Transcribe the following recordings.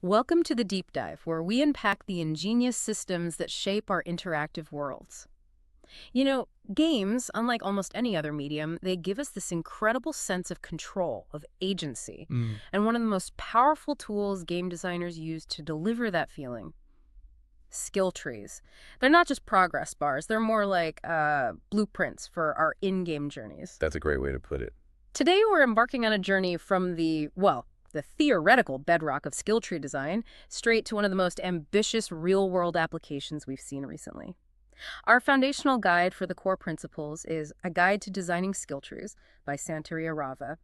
Welcome to the Deep Dive, where we unpack the ingenious systems that shape our interactive worlds. You know, games, unlike almost any other medium, they give us this incredible sense of control, of agency. Mm. And one of the most powerful tools game designers use to deliver that feeling, skill trees. They're not just progress bars, they're more like blueprints for our in-game journeys. That's a great way to put it. Today, we're embarking on a journey from the theoretical bedrock of skill tree design straight to one of the most ambitious real-world applications we've seen recently. Our foundational guide for the core principles is A Guide to Designing Skill Trees by Santeria Rava.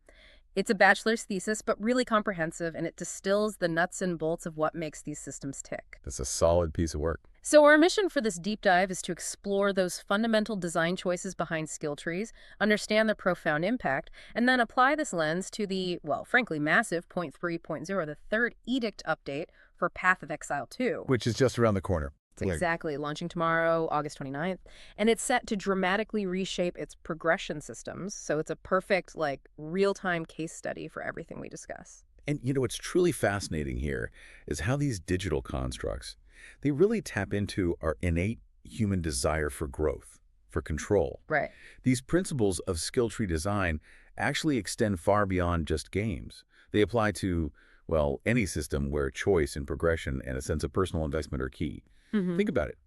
It's a bachelor's thesis, but really comprehensive, and it distills the nuts and bolts of what makes these systems tick. That's a solid piece of work. So our mission for this deep dive is to explore those fundamental design choices behind skill trees, understand their profound impact, and then apply this lens to the, well, frankly, massive 0.3.0, the third Edict update for Path of Exile 2. Which is just around the corner. Exactly, launching tomorrow, August 29th. And it's set to dramatically reshape its progression systems, so it's a perfect, real-time case study for everything we discuss. And what's truly fascinating here is how these digital constructs, they really tap into our innate human desire for growth, for control. Right. These principles of skill tree design actually extend far beyond just games. They apply to, well, any system where choice and progression and a sense of personal investment are key. Mm-hmm. Think about it.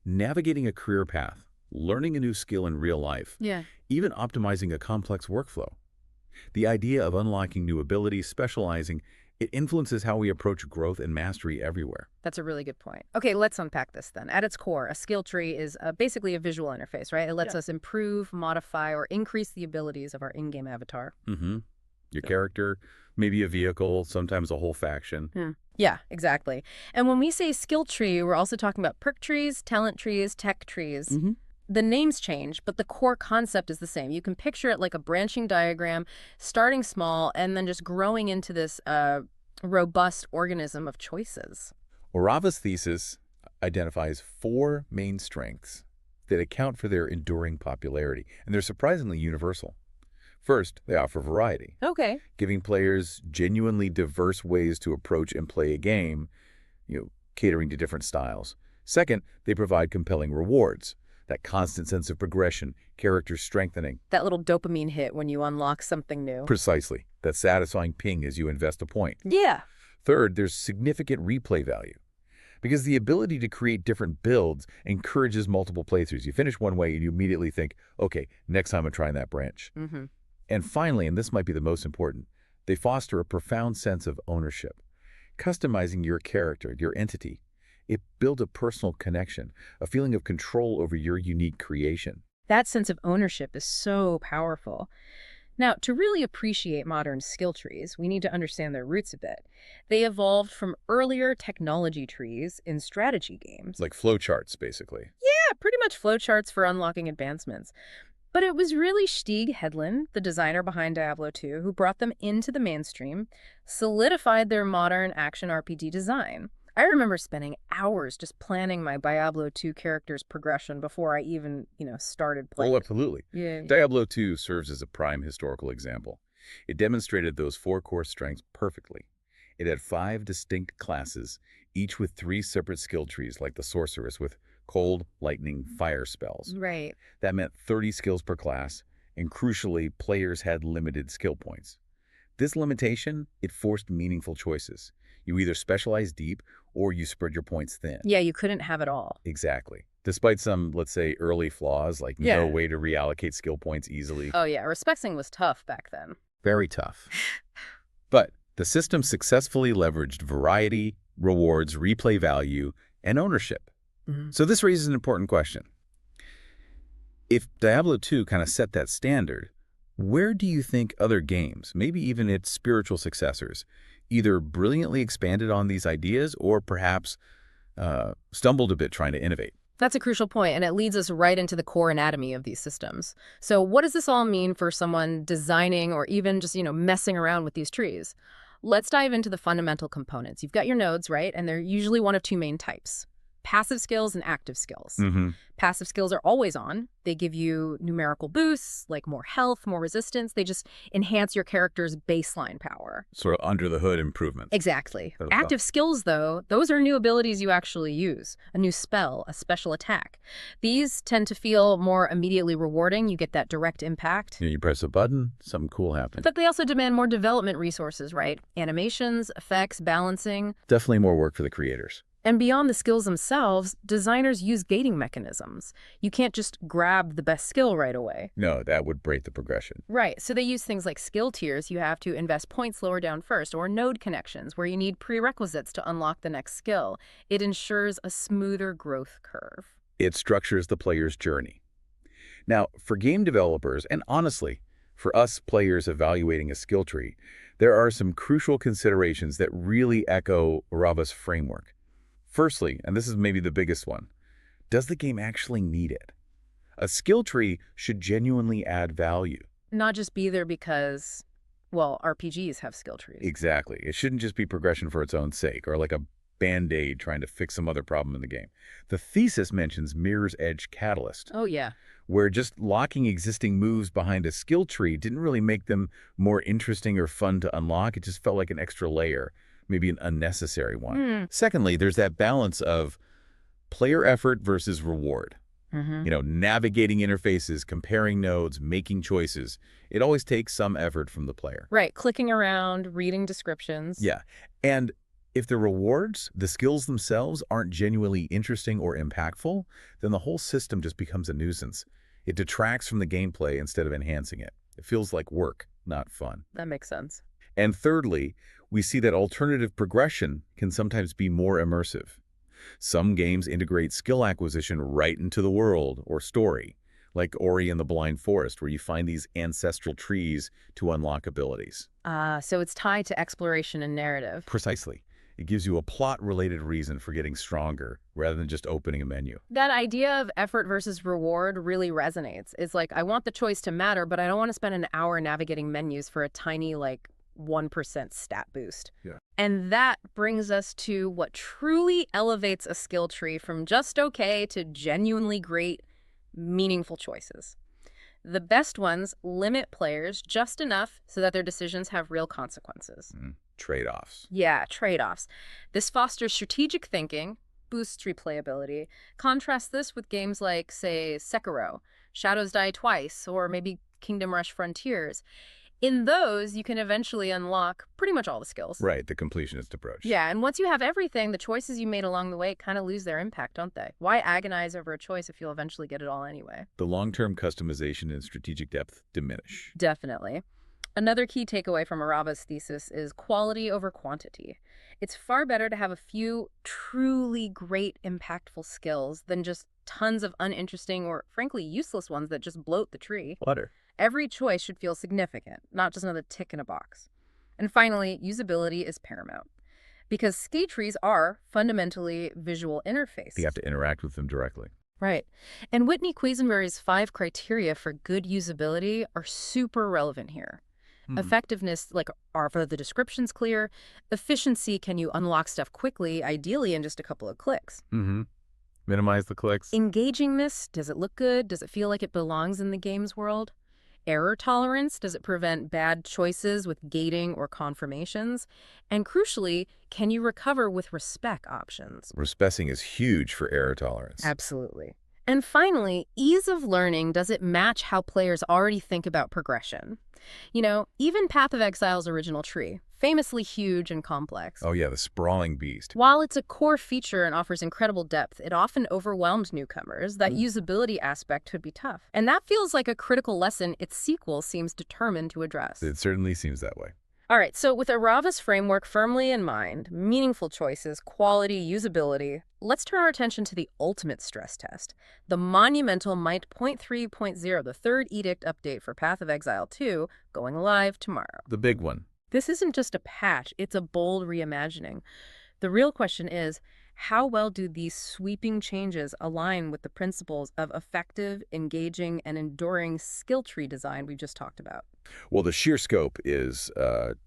Navigating a career path, learning a new skill in real life, Yeah. even optimizing a complex workflow. The idea of unlocking new abilities, specializing, it influences how we approach growth and mastery everywhere. That's a really good point. Okay, let's unpack this then. At its core, a skill tree is basically a visual interface, right? It lets us improve, modify, or increase the abilities of our in-game avatar. Mm-hmm. Your character, maybe a vehicle, sometimes a whole faction. Yeah, exactly. And when we say skill tree, we're also talking about perk trees, talent trees, tech trees. Mm-hmm. The names change, but the core concept is the same. You can picture it like a branching diagram, starting small, and then just growing into this robust organism of choices. Rava's thesis identifies 4 main strengths that account for their enduring popularity, and they're surprisingly universal. First, they offer variety, Okay. giving players genuinely diverse ways to approach and play a game, catering to different styles. Second, they provide compelling rewards, that constant sense of progression, character strengthening. That little dopamine hit when you unlock something new. Precisely, that satisfying ping as you invest a point. Yeah. Third, there's significant replay value, because the ability to create different builds encourages multiple playthroughs. You finish one way and you immediately think, okay, next time I'm trying that branch. Mm-hmm. And finally, and this might be the most important, they foster a profound sense of ownership. Customizing your character, your entity, it builds a personal connection, a feeling of control over your unique creation. That sense of ownership is so powerful. Now, to really appreciate modern skill trees, we need to understand their roots a bit. They evolved from earlier technology trees in strategy games. Like flowcharts, basically. Yeah, pretty much flowcharts for unlocking advancements. But it was really Stieg Hedlund, the designer behind Diablo 2, who brought them into the mainstream, solidified their modern action RPG design. I remember spending hours just planning my Diablo 2 character's progression before I even, started playing. Oh, absolutely. Yeah. Diablo 2 serves as a prime historical example. It demonstrated those 4 core strengths perfectly. It had 5 distinct classes, each with 3 separate skill trees, like the sorceress with cold, lightning, fire spells. Right. That meant 30 skills per class, and crucially, players had limited skill points. This limitation, it forced meaningful choices. You either specialize deep or you spread your points thin. Yeah, you couldn't have it all. Exactly. Despite some, let's say, early flaws, like no way to reallocate skill points easily. Oh yeah, respecting was tough back then. Very tough. But the system successfully leveraged variety, rewards, replay value, and ownership. Mm-hmm. So this raises an important question. If Diablo 2 kind of set that standard, where do you think other games, maybe even its spiritual successors, either brilliantly expanded on these ideas or perhaps stumbled a bit trying to innovate? That's a crucial point, and it leads us right into the core anatomy of these systems. So what does this all mean for someone designing or even just, messing around with these trees? Let's dive into the fundamental components. You've got your nodes, right? And they're usually one of 2 main types. passive skills and active skills. Mm-hmm. Passive skills are always on. They give you numerical boosts, like more health, more resistance. They just enhance your character's baseline power. Sort of under the hood improvements. Exactly. Those Active skills, though, those are new abilities you actually use. A new spell, a special attack. These tend to feel more immediately rewarding. You get that direct impact. You press a button, something cool happens. But they also demand more development resources, right? Animations, effects, balancing. Definitely more work for the creators. And beyond the skills themselves, designers use gating mechanisms. You can't just grab the best skill right away. No, that would break the progression. Right, so they use things like skill tiers. You have to invest points lower down first, or node connections, where you need prerequisites to unlock the next skill. It ensures a smoother growth curve. It structures the player's journey. Now, for game developers, and honestly, for us players evaluating a skill tree, there are some crucial considerations that really echo Rava's framework. Firstly, and this is maybe the biggest one, does the game actually need it? A skill tree should genuinely add value. Not just be there because, well, RPGs have skill trees. Exactly. It shouldn't just be progression for its own sake, or like a band-aid trying to fix some other problem in the game. The thesis mentions Mirror's Edge Catalyst, Oh, yeah. where just locking existing moves behind a skill tree didn't really make them more interesting or fun to unlock. It just felt like an extra layer, maybe an unnecessary one. Secondly, there's that balance of player effort versus reward. Navigating interfaces, comparing nodes, making choices. It always takes some effort from the player. Right, clicking around, reading descriptions. Yeah. And if the rewards, the skills themselves, aren't genuinely interesting or impactful, then the whole system just becomes a nuisance. It detracts from the gameplay instead of enhancing it. It feels like work, not fun. That makes sense. And thirdly, we see that alternative progression can sometimes be more immersive. Some games integrate skill acquisition right into the world or story, like Ori and the Blind Forest, where you find these ancestral trees to unlock abilities. So it's tied to exploration and narrative. Precisely. It gives you a plot-related reason for getting stronger, rather than just opening a menu. That idea of effort versus reward really resonates. It's like, I want the choice to matter, but I don't want to spend an hour navigating menus for a tiny, 1% stat boost. Yeah. And that brings us to what truly elevates a skill tree from just okay to genuinely great, meaningful choices. The best ones limit players just enough so that their decisions have real consequences. Trade-offs. Yeah, trade-offs. This fosters strategic thinking, boosts replayability. Contrast this with games like, say, Sekiro, Shadows Die Twice, or maybe Kingdom Rush Frontiers. In those, you can eventually unlock pretty much all the skills. Right, the completionist approach. Yeah, and once you have everything, the choices you made along the way kind of lose their impact, don't they? Why agonize over a choice if you'll eventually get it all anyway? The long-term customization and strategic depth diminish. Definitely. Another key takeaway from Arava's thesis is quality over quantity. It's far better to have a few truly great, impactful skills than just tons of uninteresting or, frankly, useless ones that just bloat the tree. Clutter. Every choice should feel significant, not just another tick in a box. And finally, usability is paramount. Because skill trees are fundamentally visual interfaces. You have to interact with them directly. Right. And Whitney Quisenberry's 5 criteria for good usability are super relevant here. Effectiveness, are the descriptions clear? Efficiency, can you unlock stuff quickly, ideally in just a couple of clicks? Minimize the clicks. Engagingness, does it look good? Does it feel like it belongs in the game's world? Error tolerance, does it prevent bad choices with gating or confirmations? And crucially, can you recover with respec options? Respecing is huge for error tolerance. Absolutely. And finally, ease of learning, does it match how players already think about progression? Even Path of Exile's original tree, famously huge and complex. Oh yeah, the sprawling beast. While it's a core feature and offers incredible depth, it often overwhelmed newcomers. That usability aspect could be tough. And that feels like a critical lesson its sequel seems determined to address. It certainly seems that way. All right, so with Arava's framework firmly in mind, meaningful choices, quality, usability, let's turn our attention to the ultimate stress test, the monumental Might 0.3.0, the third Edict update for Path of Exile 2, going live tomorrow. The big one. This isn't just a patch, it's a bold reimagining. The real question is, how well do these sweeping changes align with the principles of effective, engaging, and enduring skill tree design we just talked about? Well, the sheer scope is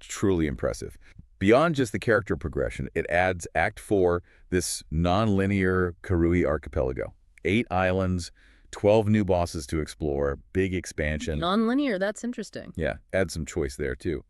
truly impressive. Beyond just the character progression, it adds Act 4, this non-linear Karui archipelago. 8 islands, 12 new bosses to explore, big expansion. Non-linear, that's interesting. Yeah, add some choice there, too.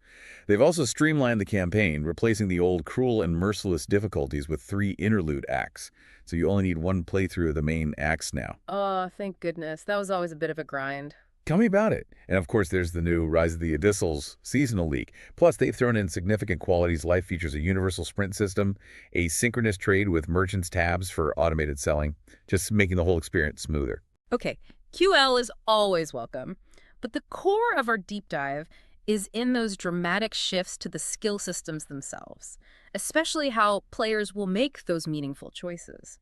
They've also streamlined the campaign, replacing the old cruel and merciless difficulties with 3 interlude acts. So you only need 1 playthrough of the main acts now. Oh, thank goodness. That was always a bit of a grind. Tell me about it. And of course, there's the new Rise of the Abyssals seasonal leak. Plus, they've thrown in significant qualities. Life features a universal sprint system, asynchronous trade with merchants tabs for automated selling, just making the whole experience smoother. Okay, QL is always welcome, but the core of our deep dive is in those dramatic shifts to the skill systems themselves, especially how players will make those meaningful choices.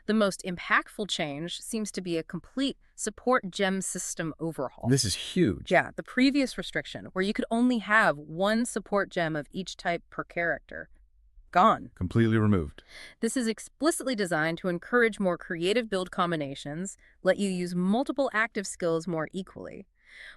The most impactful change seems to be a complete support gem system overhaul. This is huge. Yeah, the previous restriction, where you could only have 1 support gem of each type per character, gone. Completely removed. This is explicitly designed to encourage more creative build combinations, let you use multiple active skills more equally.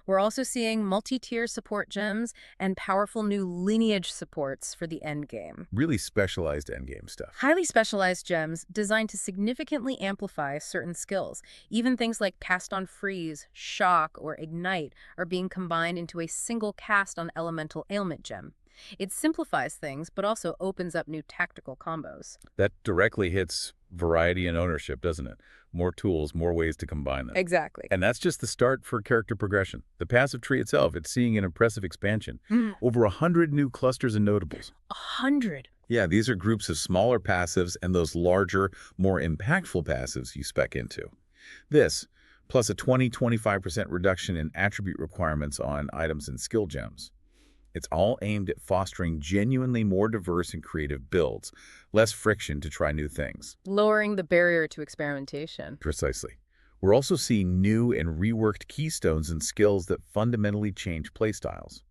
We're also seeing multi-tier support gems and powerful new lineage supports for the endgame. Really specialized endgame stuff. Highly specialized gems designed to significantly amplify certain skills. Even things like Cast on Freeze, Shock, or Ignite are being combined into a single Cast on Elemental Ailment gem. It simplifies things, but also opens up new tactical combos. That directly hits variety and ownership, doesn't it? More tools, more ways to combine them. Exactly. And that's just the start for character progression. The passive tree itself, it's seeing an impressive expansion. Over 100 new clusters and notables. 100. Yeah, these are groups of smaller passives and those larger, more impactful passives you spec into. This, plus a 20–25% reduction in attribute requirements on items and skill gems. It's all aimed at fostering genuinely more diverse and creative builds, less friction to try new things. Lowering the barrier to experimentation. Precisely. We're also seeing new and reworked keystones and skills that fundamentally change playstyles.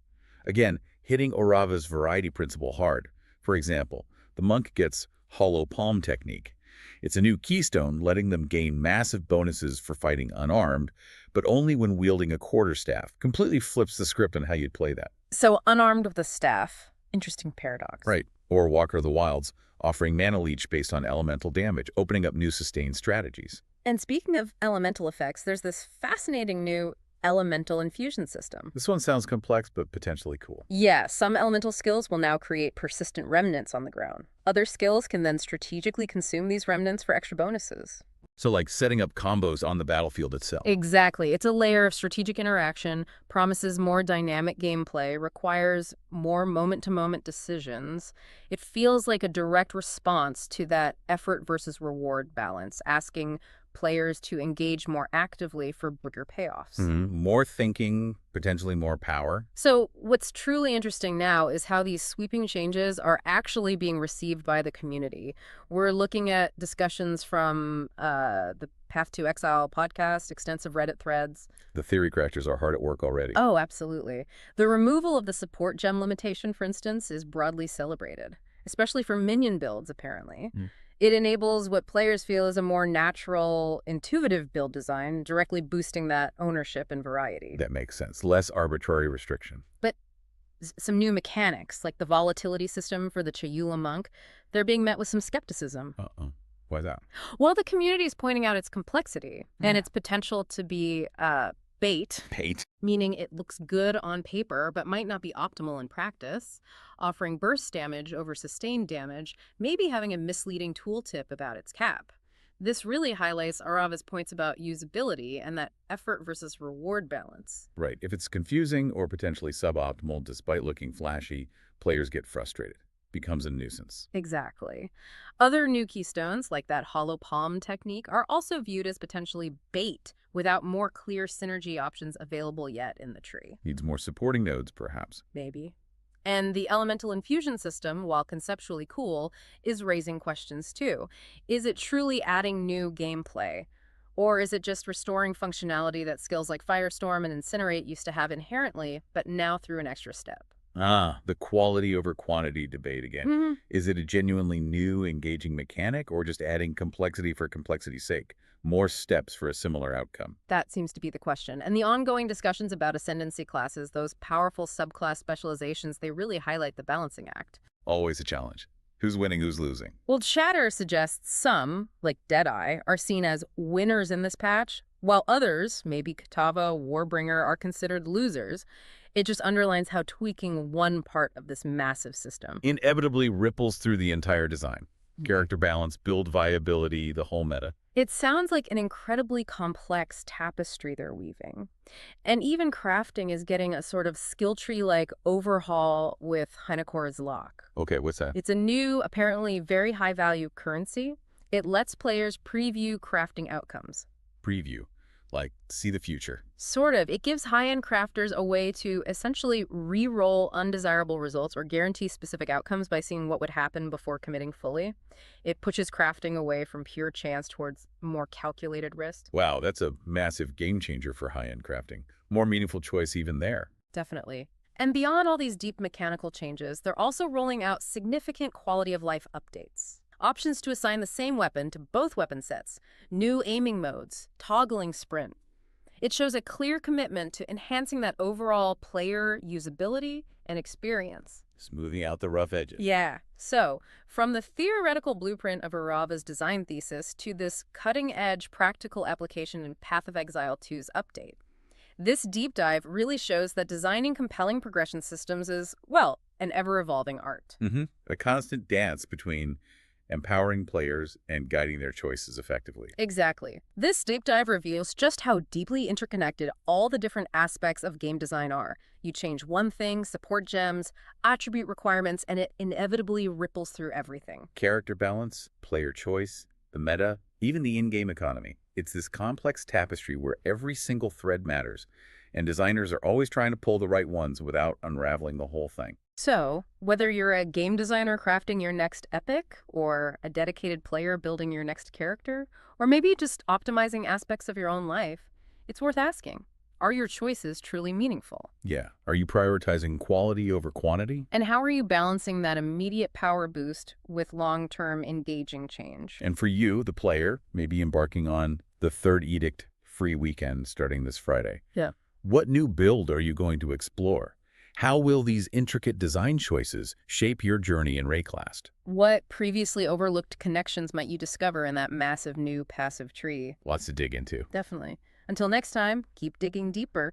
Again, hitting Orava's variety principle hard. For example, the monk gets Hollow Palm technique. It's a new keystone letting them gain massive bonuses for fighting unarmed, but only when wielding a quarterstaff. Completely flips the script on how you'd play that. So unarmed with a staff. Interesting paradox. Right. Or Walker of the Wilds, offering mana leech based on elemental damage, opening up new sustained strategies. And speaking of elemental effects, there's this fascinating new elemental infusion system. This one sounds complex, but potentially cool. Yeah, some elemental skills will now create persistent remnants on the ground. Other skills can then strategically consume these remnants for extra bonuses. So like setting up combos on the battlefield itself. Exactly. It's a layer of strategic interaction, promises more dynamic gameplay, requires more moment-to-moment decisions. It feels like a direct response to that effort versus reward balance, asking players to engage more actively for bigger payoffs. More thinking, potentially more power. So what's truly interesting now is how these sweeping changes are actually being received by the community. We're looking at discussions from the Path to Exile podcast, extensive Reddit threads. The theory crafters are hard at work already. Oh, absolutely. The removal of the support gem limitation, for instance, is broadly celebrated, especially for minion builds, apparently. It enables what players feel is a more natural, intuitive build design, directly boosting that ownership and variety. That makes sense. Less arbitrary restriction. But some new mechanics, like the volatility system for the Chayula monk, they're being met with some skepticism. Why is that? Well, the community is pointing out its complexity and its potential to be bait, meaning it looks good on paper but might not be optimal in practice, offering burst damage over sustained damage, maybe having a misleading tooltip about its cap. This really highlights Arava's points about usability and that effort versus reward balance. Right. If it's confusing or potentially suboptimal despite looking flashy, players get frustrated. Becomes a nuisance. Exactly. Other new keystones, like that hollow palm technique, are also viewed as potentially bait without more clear synergy options available yet in the tree. Needs more supporting nodes, perhaps. Maybe. And the elemental infusion system, while conceptually cool, is raising questions too. Is it truly adding new gameplay? Or is it just restoring functionality that skills like Firestorm and Incinerate used to have inherently, but now through an extra step? The quality over quantity debate again. Is it a genuinely new, engaging mechanic or just adding complexity for complexity's sake? More steps for a similar outcome. That seems to be the question. And the ongoing discussions about ascendancy classes, those powerful subclass specializations, they really highlight the balancing act. Always a challenge. Who's winning, who's losing? Well, chatter suggests some, like Deadeye, are seen as winners in this patch, while others, maybe Katava, Warbringer, are considered losers. It just underlines how tweaking one part of this massive system. Inevitably ripples through the entire design. Character balance, build viability, the whole meta. It sounds like an incredibly complex tapestry they're weaving. And even crafting is getting a sort of skill tree-like overhaul with Heinekor's Lock. Okay, what's that? It's a new, apparently very high-value currency. It lets players preview crafting outcomes. Preview. Like, see the future. Sort of. It gives high-end crafters a way to essentially re-roll undesirable results or guarantee specific outcomes by seeing what would happen before committing fully. It pushes crafting away from pure chance towards more calculated risk. Wow, that's a massive game changer for high-end crafting. More meaningful choice even there. Definitely. And beyond all these deep mechanical changes, they're also rolling out significant quality-of-life updates. Options to assign the same weapon to both weapon sets, new aiming modes, toggling sprint. It shows a clear commitment to enhancing that overall player usability and experience. Smoothing out the rough edges. Yeah. So, from the theoretical blueprint of Arava's design thesis to this cutting-edge practical application in Path of Exile 2's update, this deep dive really shows that designing compelling progression systems is, well, an ever-evolving art. A constant dance between empowering players and guiding their choices effectively. Exactly. This deep dive reveals just how deeply interconnected all the different aspects of game design are. You change one thing, support gems, attribute requirements, and it inevitably ripples through everything. Character balance, player choice, the meta, even the in-game economy. It's this complex tapestry where every single thread matters, and designers are always trying to pull the right ones without unraveling the whole thing. So, whether you're a game designer crafting your next epic, or a dedicated player building your next character, or maybe just optimizing aspects of your own life, it's worth asking, are your choices truly meaningful? Yeah. Are you prioritizing quality over quantity? And how are you balancing that immediate power boost with long-term engaging change? And for you, the player, maybe embarking on the third Edict free weekend starting this Friday. Yeah. What new build are you going to explore? How will these intricate design choices shape your journey in Rayclast? What previously overlooked connections might you discover in that massive new passive tree? Lots to dig into. Definitely. Until next time, keep digging deeper.